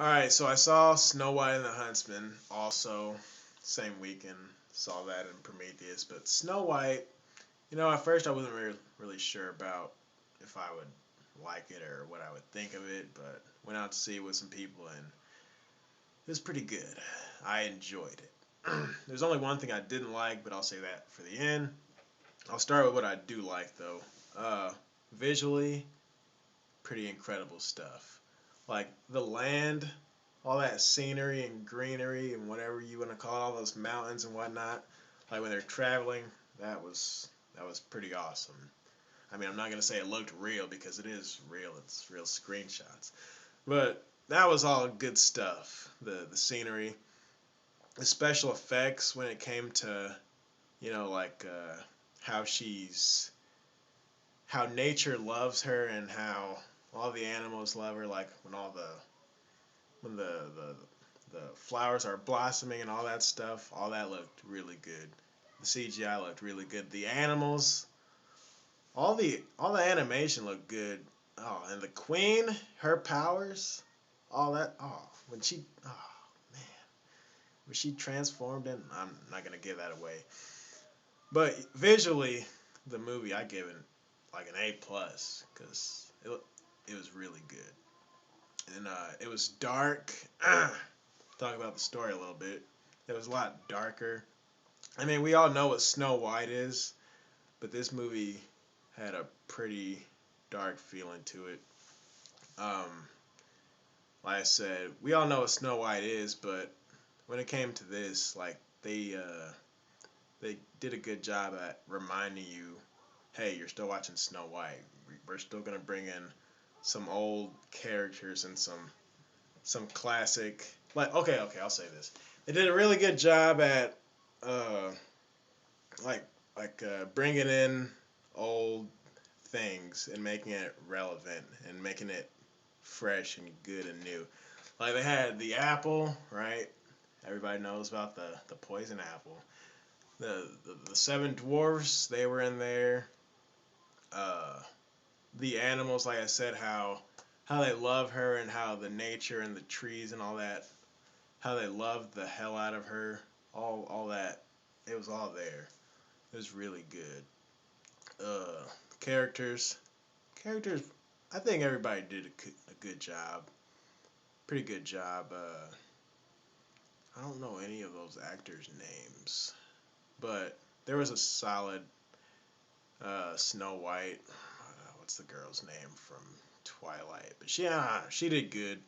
Alright, so I saw Snow White and the Huntsman also same weekend. Saw that in Prometheus. But Snow White, at first I wasn't really sure about if I would like it or what I would think of it, but went out to see it with some people and it was pretty good. I enjoyed it. There's only one thing I didn't like, but I'll say that for the end. I'll start with what I do like though. Uh, Visually, pretty incredible stuff. Like the land, all that scenery and greenery and whatever you want to call it, all those mountains and whatnot. Like when they're traveling, that was that was pretty awesome. I mean, I'm not gonna say it looked real because it is real. It's real screenshots, but that was all good stuff. The scenery, the special effects when it came to like how she's how nature loves her and how all the animals love her. Like when the flowers are blossoming and all that stuff, all that looked really good. The CGI looked really good. The animals, all the animation looked good. Oh, and the queen, her powers, all that. Oh, man, when she transformed in, I'm not gonna give that away. But visually, the movie I give it like an A+ because it was really good. And it was dark. Talk about the story a little bit. It was a lot darker. I mean, we all know what Snow White is, but this movie had a pretty dark feeling to it. Um, like I said, we all know what Snow White is, but when it came to this, like they did a good job at reminding you, hey, you're still watching Snow White. We're still gonna bring in some old characters and some classic. Like okay, I'll say this. They did a really good job at uh, like bringing in old things and making it relevant and making it fresh and good and new. Like they had the apple, right? Everybody knows about the poison apple. The seven dwarfs, they were in there. Uh, the animals, like I said, how they love her and how the nature and the trees and all that, how they loved the hell out of her. All that, it was all there. It was really good. Uh, characters, characters. I think everybody did a good job. Pretty good job. I don't know any of those actors' names, but there was a solid Snow White. What's the girl's name from Twilight? But she did good.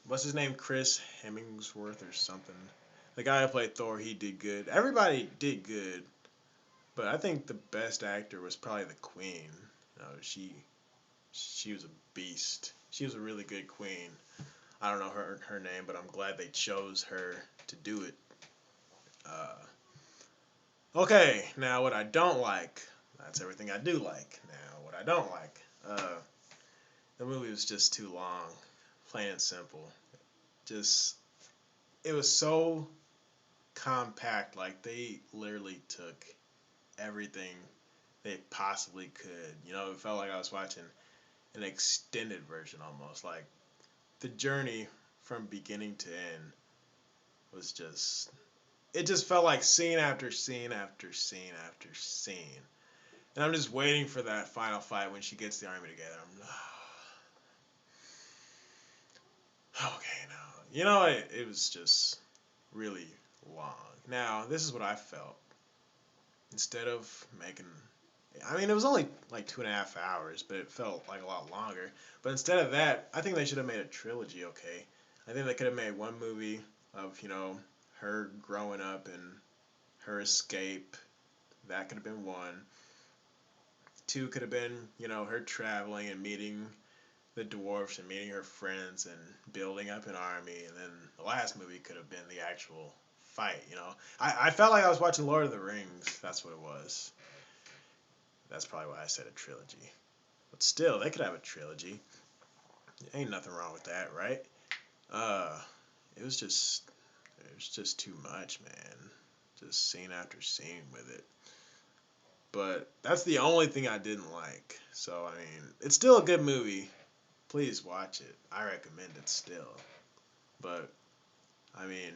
What's his name? Chris Hemmingsworth or something. The guy who played Thor, he did good. Everybody did good, but I think the best actor was probably the Queen. She was a beast. She was a really good queen. I don't know her name, but I'm glad they chose her to do it. Uh, okay, now what I don't like. That's everything I do like. Now what I don't like. The movie was just too long, plain and simple. Just it was so compact. Like they literally took everything they possibly could. It felt like I was watching an extended version almost. Like the journey from beginning to end was just it just felt like scene after scene after scene after scene. And I'm just waiting for that final fight when she gets the army together. Okay, now. It was just really long. Now, this is what I felt. Instead of making I mean, it was only like 2.5 hours, but it felt like a lot longer. But instead of that, I think they should have made a trilogy. Okay, I think they could have made one movie of her growing up and her escape. That could have been one. Two could have been her traveling and meeting the dwarfs and meeting her friends and building up an army. And then the last movie could have been the actual fight. I felt like I was watching Lord of the Rings. That's what it was. That's probably why I said a trilogy. But still, they could have a trilogy. Ain't nothing wrong with that, right? Uh, it was just too much, man. Just scene after scene with it. But that's the only thing I didn't like. So I mean, it's still a good movie. Please watch it. I recommend it still. But I mean,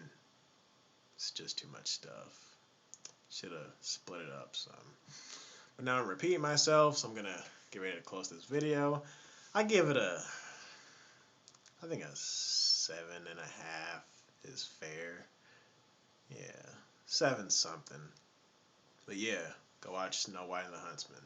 it's just too much stuff. Should have split it up some. But now I'm repeating myself, so I'm gonna get ready to close this video. I give it I think a 7.5 is fair. Yeah, 7 something. But yeah, go watch Snow White and the Huntsman.